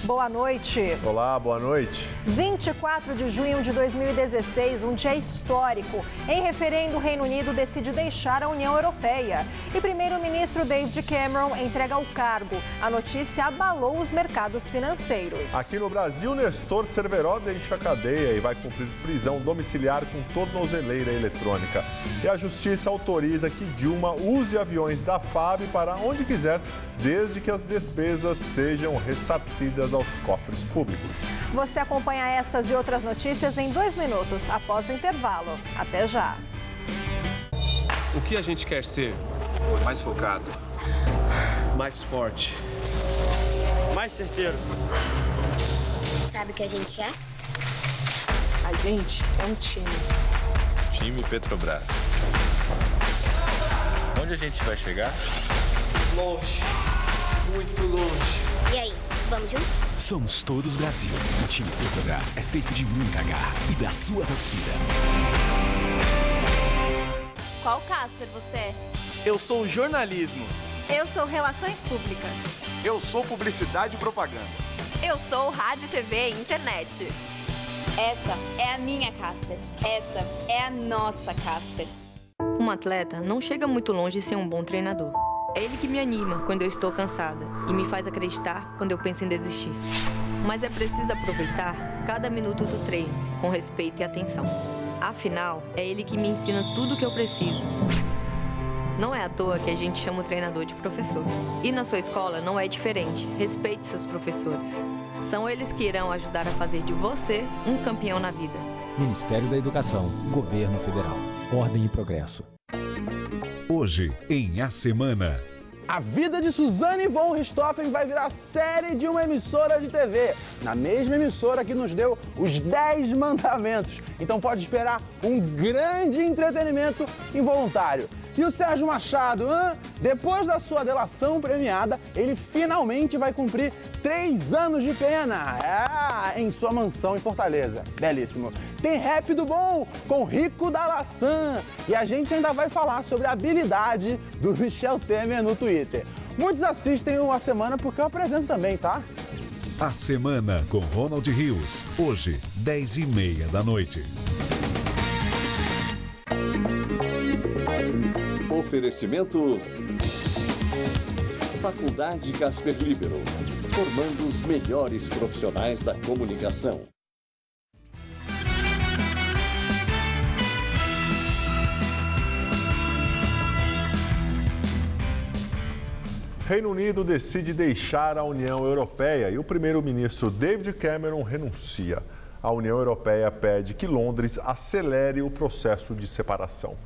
Boa noite. Olá, boa noite. 24 de junho de 2016, um dia histórico. Em referendo, o Reino Unido decide deixar a União Europeia. E primeiro-ministro David Cameron entrega o cargo. A notícia abalou os mercados financeiros. Aqui no Brasil, Nestor Cerveró deixa a cadeia e vai cumprir prisão domiciliar com tornozeleira eletrônica. E a Justiça autoriza que Dilma use aviões da FAB para onde quiser, desde que as despesas sejam ressarcidas aos cofres públicos. Você acompanha essas e outras notícias em 2 minutos, após o intervalo. Até já! O que a gente quer ser? Mais focado. Mais forte. Mais certeiro. Sabe o que a gente é? A gente é um time. Time Petrobras. Onde a gente vai chegar? Longe. Muito longe. E aí, vamos juntos? Somos todos Brasil. O time Petrobras é feito de muita garra e da sua torcida. Qual Casper você é? Eu sou jornalismo. Eu sou Relações Públicas. Eu sou Publicidade e Propaganda. Eu sou Rádio, TV e Internet. Essa é a minha Casper. Essa é a nossa Casper. Um atleta não chega muito longe sem um bom treinador. É ele que me anima quando eu estou cansada e me faz acreditar quando eu penso em desistir. Mas é preciso aproveitar cada minuto do treino com respeito e atenção. Afinal, é ele que me ensina tudo o que eu preciso. Não é à toa que a gente chama o treinador de professor. E na sua escola não é diferente. Respeite seus professores. São eles que irão ajudar a fazer de você um campeão na vida. Ministério da Educação, Governo Federal. Ordem e progresso. Hoje, em A Semana. A vida de Suzane von Richthofen vai virar série de uma emissora de TV. Na mesma emissora que nos deu os 10 mandamentos. Então pode esperar um grande entretenimento involuntário. E o Sérgio Machado, depois da sua delação premiada, ele finalmente vai cumprir 3 anos de pena. Em sua mansão em Fortaleza. Belíssimo. Tem rap do bom com Rico da Laçã. E a gente ainda vai falar sobre a habilidade do Michel Temer no Twitter. Muitos assistem o A Semana porque eu apresento também, tá? A Semana com Ronald Rios. Hoje, 10h30 da noite. Oferecimento Faculdade Casper Libero, formando os melhores profissionais da comunicação. Reino Unido decide deixar a União Europeia e o primeiro-ministro David Cameron renuncia. A União Europeia pede que Londres acelere o processo de separação.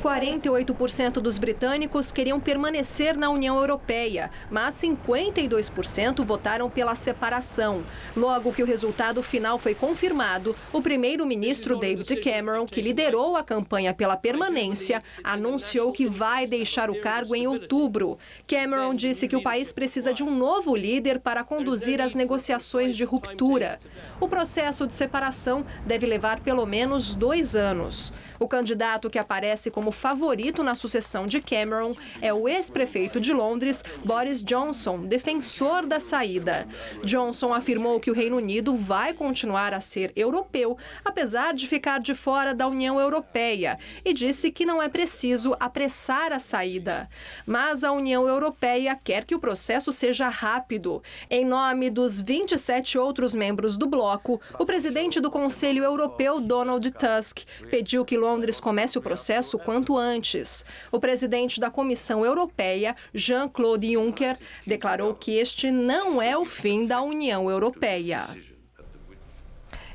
48% dos britânicos queriam permanecer na União Europeia, mas 52% votaram pela separação. Logo que o resultado final foi confirmado, o primeiro-ministro David Cameron, que liderou a campanha pela permanência, anunciou que vai deixar o cargo em outubro. Cameron disse que o país precisa de um novo líder para conduzir as negociações de ruptura. O processo de separação deve levar pelo menos 2 anos. O candidato que aparece como favorito na sucessão de Cameron é o ex-prefeito de Londres, Boris Johnson, defensor da saída. Johnson afirmou que o Reino Unido vai continuar a ser europeu, apesar de ficar de fora da União Europeia, e disse que não é preciso apressar a saída. Mas a União Europeia quer que o processo seja rápido. Em nome dos 27 outros membros do bloco, o presidente do Conselho Europeu, Donald Tusk, pediu que Londres comece o processo quanto antes. O presidente da Comissão Europeia, Jean-Claude Juncker, declarou que este não é o fim da União Europeia.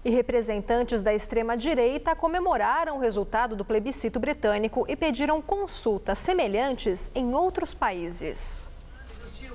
E representantes da extrema-direita comemoraram o resultado do plebiscito britânico e pediram consultas semelhantes em outros países.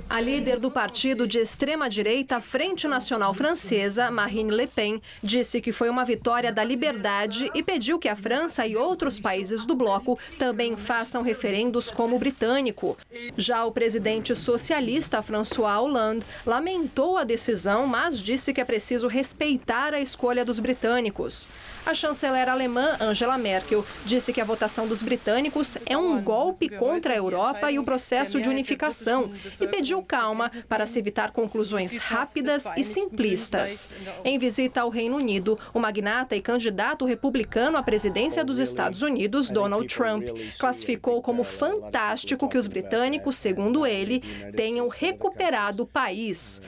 A líder do partido de extrema-direita Frente Nacional Francesa, Marine Le Pen, disse que foi uma vitória da liberdade e pediu que a França e outros países do bloco também façam referendos como o britânico. Já o presidente socialista François Hollande lamentou a decisão, mas disse que é preciso respeitar a escolha dos britânicos. A chanceler alemã Angela Merkel disse que a votação dos britânicos é um golpe contra a Europa e o processo de unificação e pediu pediu calma para se evitar conclusões rápidas e simplistas. Em visita ao Reino Unido, o magnata e candidato republicano à presidência dos Estados Unidos, Donald Trump, classificou como fantástico que os britânicos, segundo ele, tenham recuperado o país.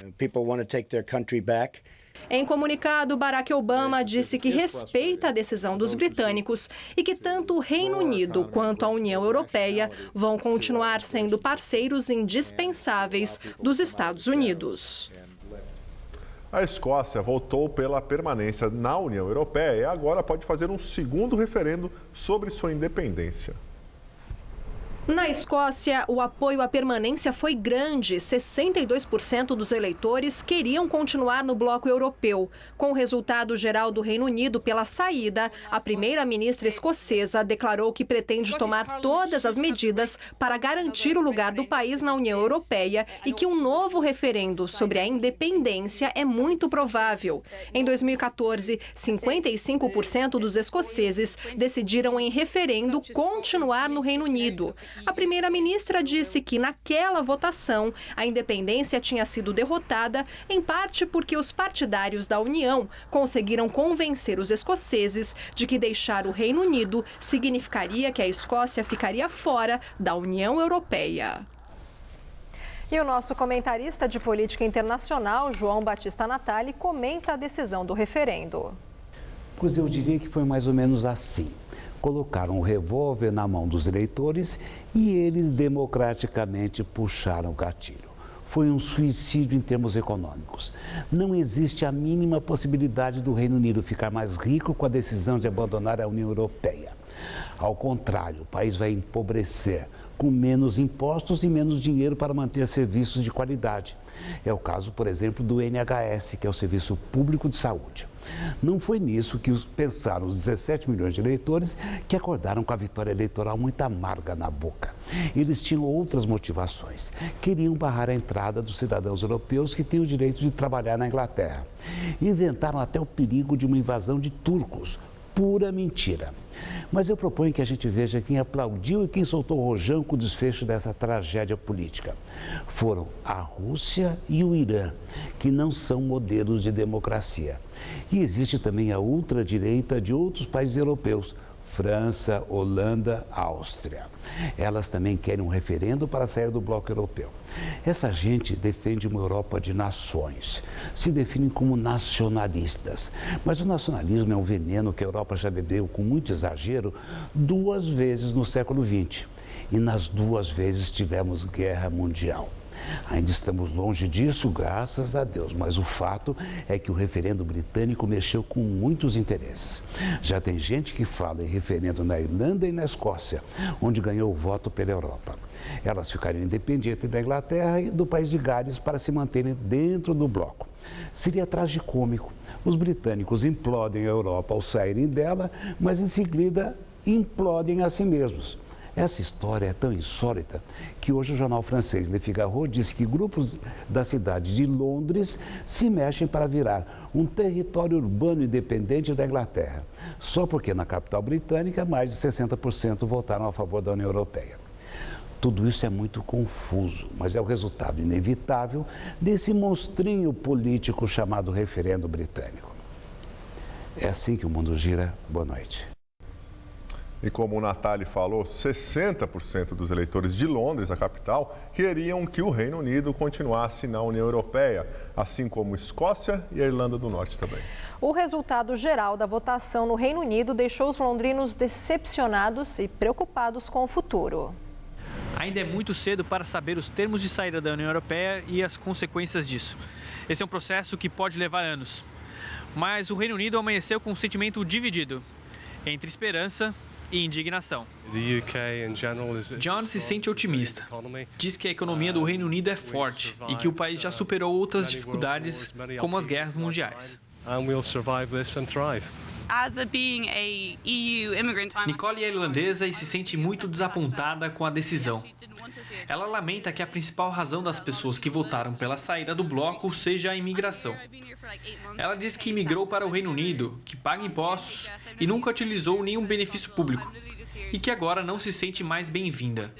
Em comunicado, Barack Obama disse que respeita a decisão dos britânicos e que tanto o Reino Unido quanto a União Europeia vão continuar sendo parceiros indispensáveis dos Estados Unidos. A Escócia votou pela permanência na União Europeia e agora pode fazer um segundo referendo sobre sua independência. Na Escócia, o apoio à permanência foi grande. 62% dos eleitores queriam continuar no bloco europeu. Com o resultado geral do Reino Unido pela saída, a primeira-ministra escocesa declarou que pretende tomar todas as medidas para garantir o lugar do país na União Europeia e que um novo referendo sobre a independência é muito provável. Em 2014, 55% dos escoceses decidiram em referendo continuar no Reino Unido. A primeira-ministra disse que, naquela votação, a independência tinha sido derrotada, em parte porque os partidários da União conseguiram convencer os escoceses de que deixar o Reino Unido significaria que a Escócia ficaria fora da União Europeia. E o nosso comentarista de política internacional, João Batista Natali, comenta a decisão do referendo. Pois eu diria que foi mais ou menos assim. Colocaram o revólver na mão dos eleitores e eles democraticamente puxaram o gatilho. Foi um suicídio em termos econômicos. Não existe a mínima possibilidade do Reino Unido ficar mais rico com a decisão de abandonar a União Europeia. Ao contrário, o país vai empobrecer, com menos impostos e menos dinheiro para manter serviços de qualidade. É o caso, por exemplo, do NHS, que é o Serviço Público de Saúde. Não foi nisso que pensaram os 17 milhões de eleitores que acordaram com a vitória eleitoral muito amarga na boca. Eles tinham outras motivações. Queriam barrar a entrada dos cidadãos europeus que têm o direito de trabalhar na Inglaterra. Inventaram até o perigo de uma invasão de turcos. Pura mentira. Mas eu proponho que a gente veja quem aplaudiu e quem soltou o rojão com o desfecho dessa tragédia política. Foram a Rússia e o Irã, que não são modelos de democracia. E existe também a ultradireita de outros países europeus, França, Holanda, Áustria. Elas também querem um referendo para sair do bloco europeu. Essa gente defende uma Europa de nações, se definem como nacionalistas. Mas o nacionalismo é um veneno que a Europa já bebeu com muito exagero 2 vezes no século XX. E nas 2 vezes tivemos guerra mundial. Ainda estamos longe disso, graças a Deus, mas o fato é que o referendo britânico mexeu com muitos interesses. Já tem gente que fala em referendo na Irlanda e na Escócia, onde ganhou o voto pela Europa. Elas ficariam independentes da Inglaterra e do país de Gales para se manterem dentro do bloco. Seria tragicômico. Os britânicos implodem a Europa ao saírem dela, mas em seguida implodem a si mesmos. Essa história é tão insólita que hoje o jornal francês Le Figaro disse que grupos da cidade de Londres se mexem para virar um território urbano independente da Inglaterra, só porque na capital britânica mais de 60% votaram a favor da União Europeia. Tudo isso é muito confuso, mas é o resultado inevitável desse monstrinho político chamado referendo britânico. É assim que o mundo gira. Boa noite. E como o Natali falou, 60% dos eleitores de Londres, a capital, queriam que o Reino Unido continuasse na União Europeia, assim como Escócia e a Irlanda do Norte também. O resultado geral da votação no Reino Unido deixou os londrinos decepcionados e preocupados com o futuro. Ainda é muito cedo para saber os termos de saída da União Europeia e as consequências disso. Esse é um processo que pode levar anos. Mas o Reino Unido amanheceu com um sentimento dividido entre esperança e indignação. John se sente otimista. Diz que a economia do Reino Unido é forte e que o país já superou outras dificuldades, como as guerras mundiais. Nicole é irlandesa e se sente muito desapontada com a decisão. Ela lamenta que a principal razão das pessoas que votaram pela saída do bloco seja a imigração. Ela diz que imigrou para o Reino Unido, que paga impostos e nunca utilizou nenhum benefício público. e que agora não se sente mais bem-vinda.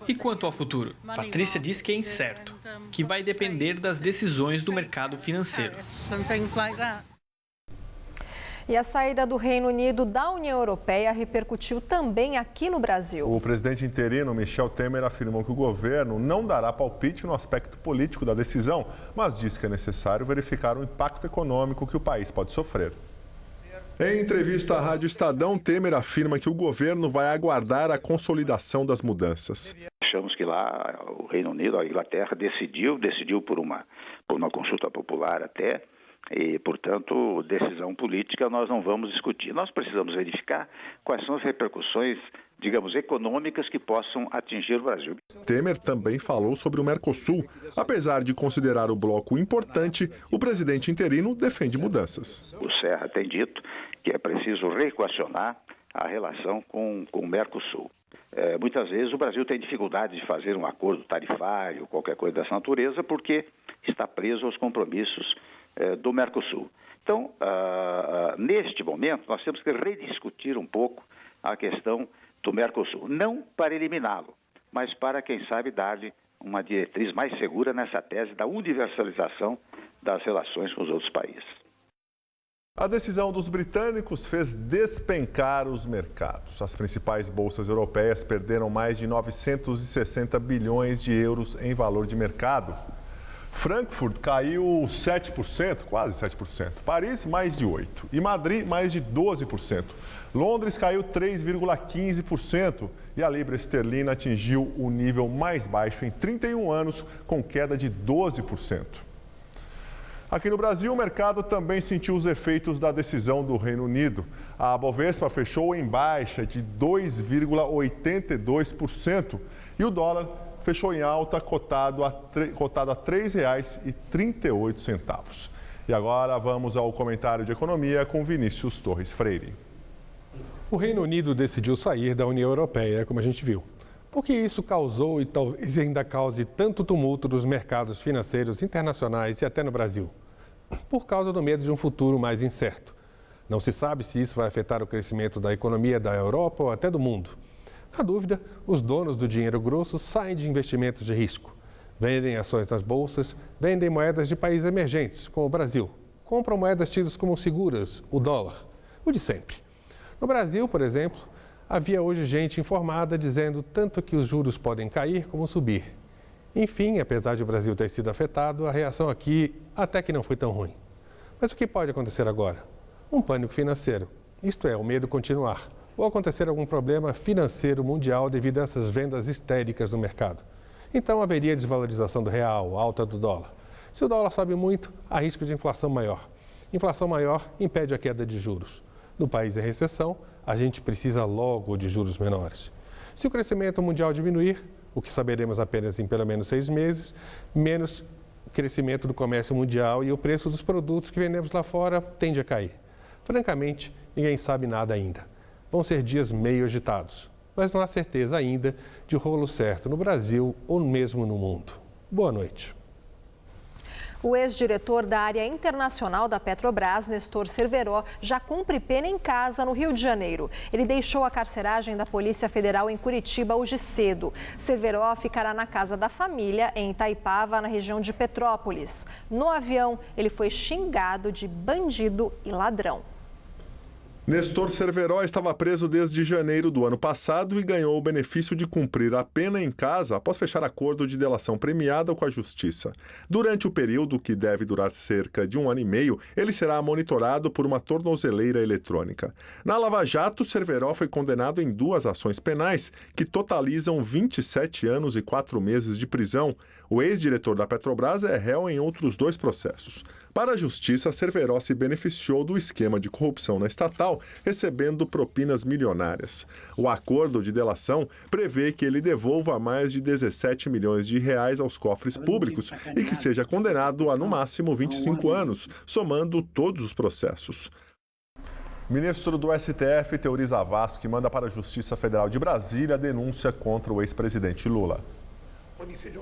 E quanto ao futuro? Patrícia diz que é incerto, que vai depender das decisões do mercado financeiro. E a saída do Reino Unido da União Europeia repercutiu também aqui no Brasil. O presidente interino, Michel Temer, afirmou que o governo não dará palpite no aspecto político da decisão, mas diz que é necessário verificar o impacto econômico que o país pode sofrer. Em entrevista à Rádio Estadão, Temer afirma que o governo vai aguardar a consolidação das mudanças. Achamos que lá o Reino Unido, a Inglaterra, decidiu por uma consulta popular até, e, portanto, decisão política nós não vamos discutir. Nós precisamos verificar quais são as repercussões, digamos, econômicas que possam atingir o Brasil. Temer também falou sobre o Mercosul. Apesar de considerar o bloco importante, o presidente interino defende mudanças. O Serra tem dito que é preciso reequacionar a relação com o Mercosul. Muitas vezes o Brasil tem dificuldade de fazer um acordo tarifário, qualquer coisa dessa natureza, porque está preso aos compromissos do Mercosul. Então, neste momento, nós temos que rediscutir um pouco a questão do Mercosul. Não para eliminá-lo, mas para, quem sabe, dar-lhe uma diretriz mais segura nessa tese da universalização das relações com os outros países. A decisão dos britânicos fez despencar os mercados. As principais bolsas europeias perderam mais de 960 bilhões de euros em valor de mercado. Frankfurt caiu 7%, quase 7%. Paris, mais de 8%. E Madrid, mais de 12%. Londres caiu 3,15%. E a libra esterlina atingiu o nível mais baixo em 31 anos, com queda de 12%. Aqui no Brasil, o mercado também sentiu os efeitos da decisão do Reino Unido. A Bovespa fechou em baixa de 2,82% e o dólar fechou em alta, cotado a R$ 3,38. E agora vamos ao comentário de economia com Vinícius Torres Freire. O Reino Unido decidiu sair da União Europeia, como a gente viu. Por que isso causou e talvez ainda cause tanto tumulto nos mercados financeiros internacionais e até no Brasil? Por causa do medo de um futuro mais incerto. Não se sabe se isso vai afetar o crescimento da economia da Europa ou até do mundo. Na dúvida, os donos do dinheiro grosso saem de investimentos de risco. Vendem ações nas bolsas, vendem moedas de países emergentes, como o Brasil. Compram moedas tidas como seguras, o dólar, o de sempre. No Brasil, por exemplo, havia hoje gente informada dizendo tanto que os juros podem cair como subir. Enfim, apesar de o Brasil ter sido afetado, a reação aqui até que não foi tão ruim. Mas o que pode acontecer agora? Um pânico financeiro, isto é, o medo continuar, ou acontecer algum problema financeiro mundial devido a essas vendas histéricas no mercado. Então haveria desvalorização do real, alta do dólar. Se o dólar sobe muito, há risco de inflação maior. Inflação maior impede a queda de juros. No país em recessão, a gente precisa logo de juros menores. Se o crescimento mundial diminuir, o que saberemos apenas em pelo menos 6 meses, menos crescimento do comércio mundial e o preço dos produtos que vendemos lá fora tende a cair. Francamente, ninguém sabe nada ainda. Vão ser dias meio agitados, mas não há certeza ainda de rolo certo no Brasil ou mesmo no mundo. Boa noite. O ex-diretor da área internacional da Petrobras, Nestor Cerveró, já cumpre pena em casa no Rio de Janeiro. Ele deixou a carceragem da Polícia Federal em Curitiba hoje cedo. Cerveró ficará na casa da família em Itaipava, na região de Petrópolis. No avião, ele foi xingado de bandido e ladrão. Nestor Cerveró estava preso desde janeiro do ano passado e ganhou o benefício de cumprir a pena em casa após fechar acordo de delação premiada com a Justiça. Durante o período, que deve durar cerca de 1 ano e meio, ele será monitorado por uma tornozeleira eletrônica. Na Lava Jato, Cerveró foi condenado em 2 ações penais que totalizam 27 anos e 4 meses de prisão. O ex-diretor da Petrobras é réu em outros 2 processos. Para a Justiça, Cerveró se beneficiou do esquema de corrupção na estatal, recebendo propinas milionárias. O acordo de delação prevê que ele devolva mais de 17 milhões de reais aos cofres públicos e que seja condenado a, no máximo, 25 anos, somando todos os processos. Ministro do STF, Teori Zavascki, manda para a Justiça Federal de Brasília a denúncia contra o ex-presidente Lula.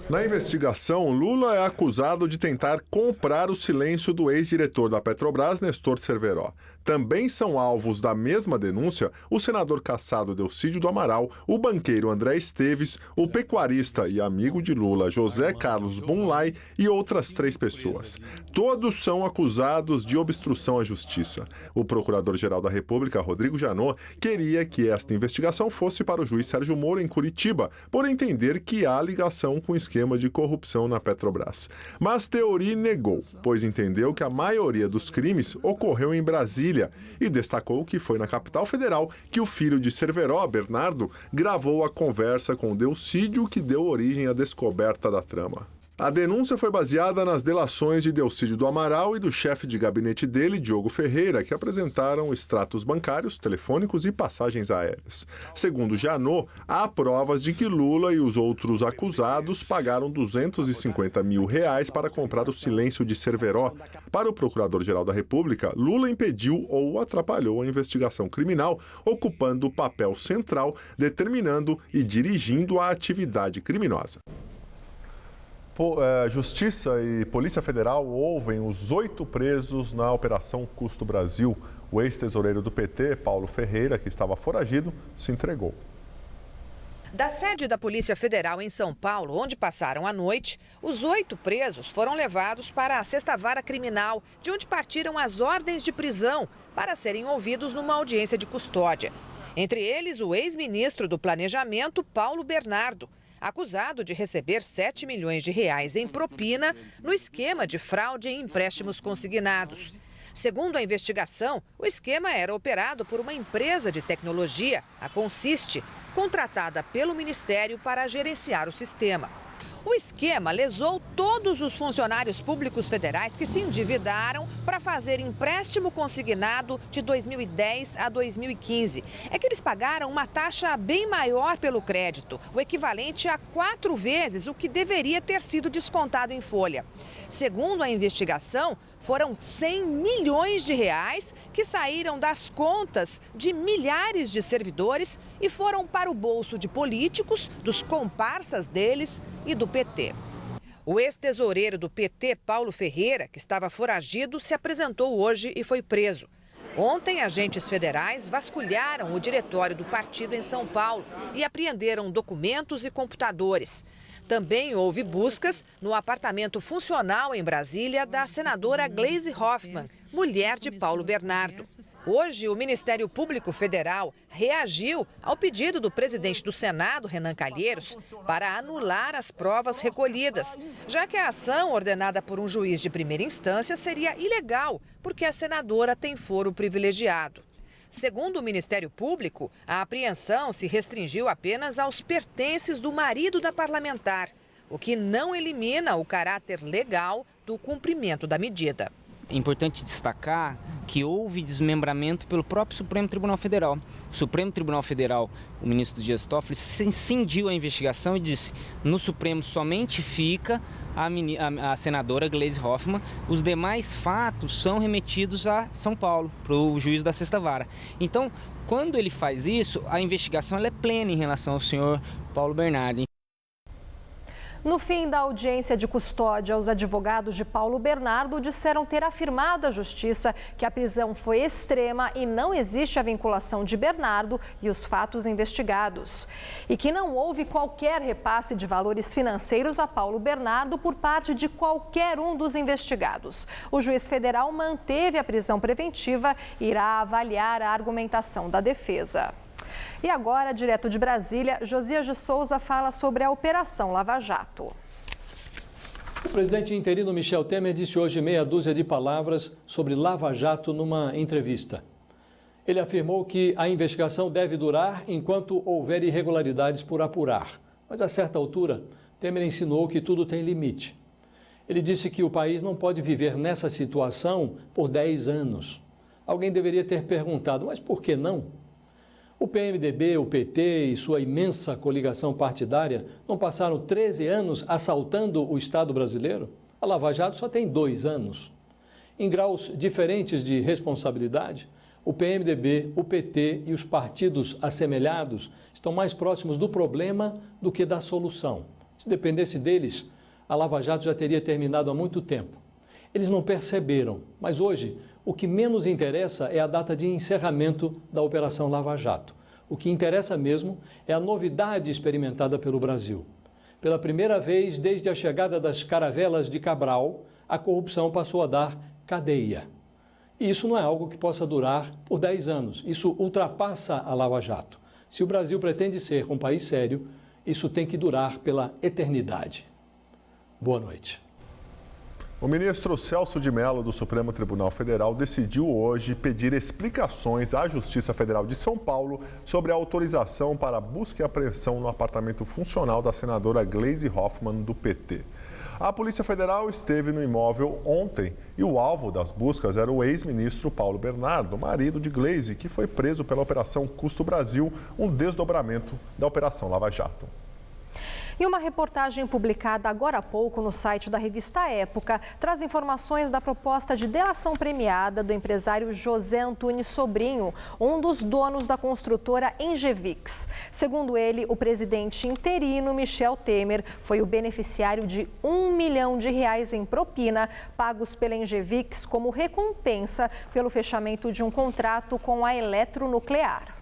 Na investigação, Lula é acusado de tentar comprar o silêncio do ex-diretor da Petrobras, Nestor Cerveró. Também são alvos da mesma denúncia o senador cassado Delcídio do Amaral, o banqueiro André Esteves, o pecuarista e amigo de Lula, José Carlos Bunlai, e outras 3 pessoas. Todos são acusados de obstrução à justiça. O procurador-geral da República, Rodrigo Janot, queria que esta investigação fosse para o juiz Sérgio Moro, em Curitiba, por entender que há ligação com o esquema de corrupção na Petrobras. Mas Teori negou, pois entendeu que a maioria dos crimes ocorreu em Brasília e destacou que foi na capital federal que o filho de Cerveró, Bernardo, gravou a conversa com Delcídio que deu origem à descoberta da trama. A denúncia foi baseada nas delações de Delcídio do Amaral e do chefe de gabinete dele, Diogo Ferreira, que apresentaram extratos bancários, telefônicos e passagens aéreas. Segundo Janot, há provas de que Lula e os outros acusados pagaram R$250 mil para comprar o silêncio de Cerveró. Para o Procurador-Geral da República, Lula impediu ou atrapalhou a investigação criminal, ocupando o papel central, determinando e dirigindo a atividade criminosa. Justiça e Polícia Federal ouvem os 8 presos na Operação Custo Brasil. O ex-tesoureiro do PT, Paulo Ferreira, que estava foragido, se entregou. Da sede da Polícia Federal em São Paulo, onde passaram a noite, os 8 presos foram levados para a 6ª Vara Criminal, de onde partiram as ordens de prisão para serem ouvidos numa audiência de custódia. Entre eles, o ex-ministro do Planejamento, Paulo Bernardo, acusado de receber R$7 milhões em propina no esquema de fraude em empréstimos consignados. Segundo a investigação, o esquema era operado por uma empresa de tecnologia, a Consiste, contratada pelo Ministério para gerenciar o sistema. O esquema lesou todos os funcionários públicos federais que se endividaram para fazer empréstimo consignado de 2010 a 2015. É que eles pagaram uma taxa bem maior pelo crédito, o equivalente a 4 vezes o que deveria ter sido descontado em folha. Segundo a investigação, foram R$100 milhões que saíram das contas de milhares de servidores e foram para o bolso de políticos, dos comparsas deles e do PT. O ex-tesoureiro do PT, Paulo Ferreira, que estava foragido, se apresentou hoje e foi preso. Ontem, agentes federais vasculharam o diretório do partido em São Paulo e apreenderam documentos e computadores. Também houve buscas no apartamento funcional em Brasília da senadora Gleisi Hoffmann, mulher de Paulo Bernardo. Hoje, o Ministério Público Federal reagiu ao pedido do presidente do Senado, Renan Calheiros, para anular as provas recolhidas, já que a ação ordenada por um juiz de primeira instância seria ilegal, porque a senadora tem foro privilegiado. Segundo o Ministério Público, a apreensão se restringiu apenas aos pertences do marido da parlamentar, o que não elimina o caráter legal do cumprimento da medida. É importante destacar que houve desmembramento pelo próprio Supremo Tribunal Federal. O Supremo Tribunal Federal, o ministro Dias Toffoli, cindiu a investigação e disse: no Supremo somente fica a senadora Gleisi Hoffmann, os demais fatos são remetidos a São Paulo, para o juiz da 6ª Vara. Então, quando ele faz isso, a investigação ela é plena em relação ao senhor Paulo Bernardo. No fim da audiência de custódia, os advogados de Paulo Bernardo disseram ter afirmado à Justiça que a prisão foi extrema e não existe a vinculação de Bernardo e os fatos investigados. E que não houve qualquer repasse de valores financeiros a Paulo Bernardo por parte de qualquer um dos investigados. O juiz federal manteve a prisão preventiva e irá avaliar a argumentação da defesa. E agora, direto de Brasília, Josias de Souza fala sobre a Operação Lava Jato. O presidente interino Michel Temer disse hoje meia dúzia de palavras sobre Lava Jato numa entrevista. Ele afirmou que a investigação deve durar enquanto houver irregularidades por apurar. Mas a certa altura, Temer insinuou que tudo tem limite. Ele disse que o país não pode viver nessa situação por 10 anos. Alguém deveria ter perguntado, mas por que não? O PMDB, o PT e sua imensa coligação partidária não passaram 13 anos assaltando o Estado brasileiro? A Lava Jato só tem 2 anos. Em graus diferentes de responsabilidade, o PMDB, o PT e os partidos assemelhados estão mais próximos do problema do que da solução. Se dependesse deles, a Lava Jato já teria terminado há muito tempo. Eles não perceberam, mas hoje o que menos interessa é a data de encerramento da Operação Lava Jato. O que interessa mesmo é a novidade experimentada pelo Brasil. Pela primeira vez desde a chegada das caravelas de Cabral, a corrupção passou a dar cadeia. E isso não é algo que possa durar por 10 anos. Isso ultrapassa a Lava Jato. Se o Brasil pretende ser um país sério, isso tem que durar pela eternidade. Boa noite. O ministro Celso de Mello, do Supremo Tribunal Federal, decidiu hoje pedir explicações à Justiça Federal de São Paulo sobre a autorização para busca e apreensão no apartamento funcional da senadora Gleisi Hoffmann, do PT. A Polícia Federal esteve no imóvel ontem e o alvo das buscas era o ex-ministro Paulo Bernardo, marido de Gleisi, que foi preso pela Operação Custo Brasil, um desdobramento da Operação Lava Jato. E uma reportagem publicada agora há pouco no site da revista Época traz informações da proposta de delação premiada do empresário José Antunes Sobrinho, um dos donos da construtora Engevix. Segundo ele, o presidente interino Michel Temer foi o beneficiário de R$1 milhão em propina pagos pela Engevix como recompensa pelo fechamento de um contrato com a Eletronuclear.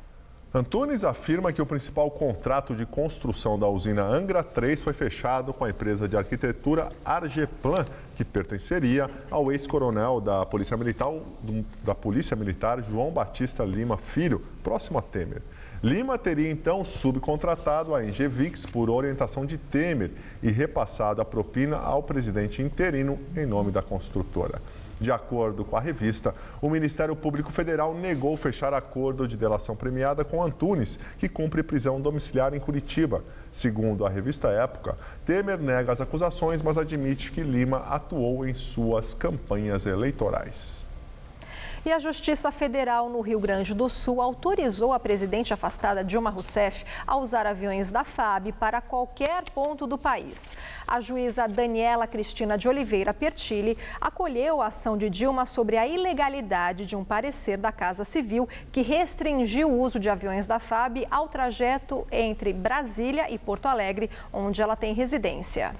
Antunes afirma que o principal contrato de construção da usina Angra 3 foi fechado com a empresa de arquitetura Argeplan, que pertenceria ao ex-coronel da Polícia Militar João Batista Lima Filho, próximo a Temer. Lima teria então subcontratado a Engevix por orientação de Temer e repassado a propina ao presidente interino em nome da construtora. De acordo com a revista, o Ministério Público Federal negou fechar acordo de delação premiada com Antunes, que cumpre prisão domiciliar em Curitiba. Segundo a revista Época, Temer nega as acusações, mas admite que Lima atuou em suas campanhas eleitorais. E a Justiça Federal no Rio Grande do Sul autorizou a presidente afastada Dilma Rousseff a usar aviões da FAB para qualquer ponto do país. A juíza Daniela Cristina de Oliveira Pertilli acolheu a ação de Dilma sobre a ilegalidade de um parecer da Casa Civil que restringiu o uso de aviões da FAB ao trajeto entre Brasília e Porto Alegre, onde ela tem residência.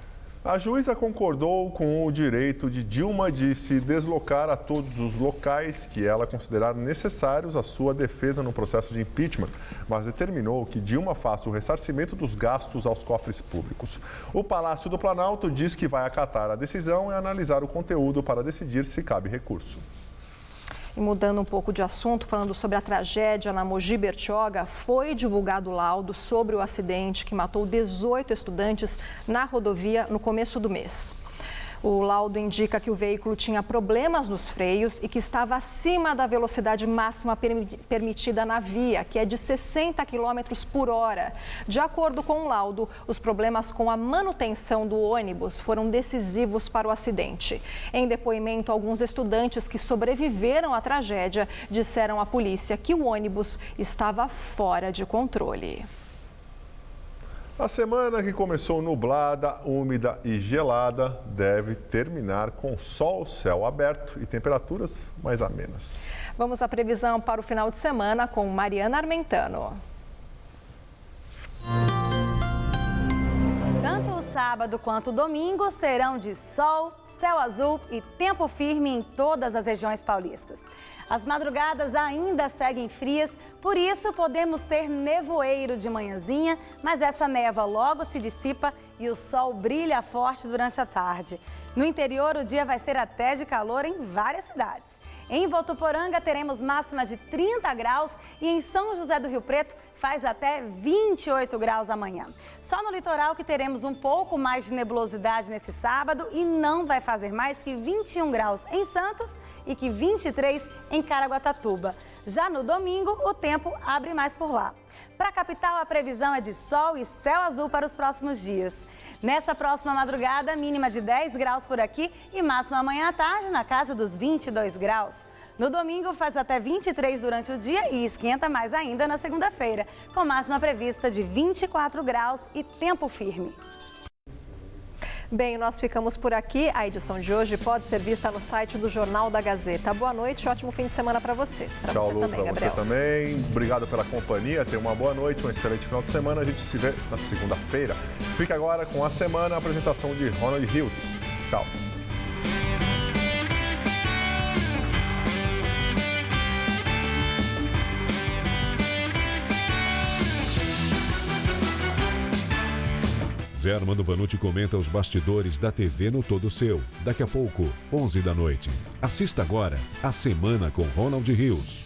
A juíza concordou com o direito de Dilma de se deslocar a todos os locais que ela considerar necessários à sua defesa no processo de impeachment, mas determinou que Dilma faça o ressarcimento dos gastos aos cofres públicos. O Palácio do Planalto diz que vai acatar a decisão e analisar o conteúdo para decidir se cabe recurso. E mudando um pouco de assunto, falando sobre a tragédia na Mogi Bertioga, foi divulgado o laudo sobre o acidente que matou 18 estudantes na rodovia no começo do mês. O laudo indica que o veículo tinha problemas nos freios e que estava acima da velocidade máxima permitida na via, que é de 60 km por hora. De acordo com o laudo, os problemas com a manutenção do ônibus foram decisivos para o acidente. Em depoimento, alguns estudantes que sobreviveram à tragédia disseram à polícia que o ônibus estava fora de controle. A semana que começou nublada, úmida e gelada deve terminar com sol, céu aberto e temperaturas mais amenas. Vamos à previsão para o final de semana com Mariana Armentano. Tanto o sábado quanto o domingo serão de sol, céu azul e tempo firme em todas as regiões paulistas. As madrugadas ainda seguem frias, por isso podemos ter nevoeiro de manhãzinha, mas essa névoa logo se dissipa e o sol brilha forte durante a tarde. No interior, o dia vai ser até de calor em várias cidades. Em Votuporanga teremos máxima de 30 graus e em São José do Rio Preto faz até 28 graus amanhã. Só no litoral que teremos um pouco mais de nebulosidade nesse sábado e não vai fazer mais que 21 graus em Santos e que 23 em Caraguatatuba. Já no domingo, o tempo abre mais por lá. Para a capital, a previsão é de sol e céu azul para os próximos dias. Nessa próxima madrugada, mínima de 10 graus por aqui e máxima amanhã à tarde na casa dos 22 graus. No domingo, faz até 23 durante o dia e esquenta mais ainda na segunda-feira, com máxima prevista de 24 graus e tempo firme. Bem, nós ficamos por aqui. A edição de hoje pode ser vista no site do Jornal da Gazeta. Boa noite e ótimo fim de semana para você. Tchau, Lu, para você também. Obrigado pela companhia. Tenha uma boa noite, um excelente final de semana. A gente se vê na segunda-feira. Fica agora com a semana, a apresentação de Ronald Rios. Tchau. Zé Armando Vanucci comenta os bastidores da TV no Todo Seu. Daqui a pouco, 11 da noite. Assista agora a Semana com Ronald Rios.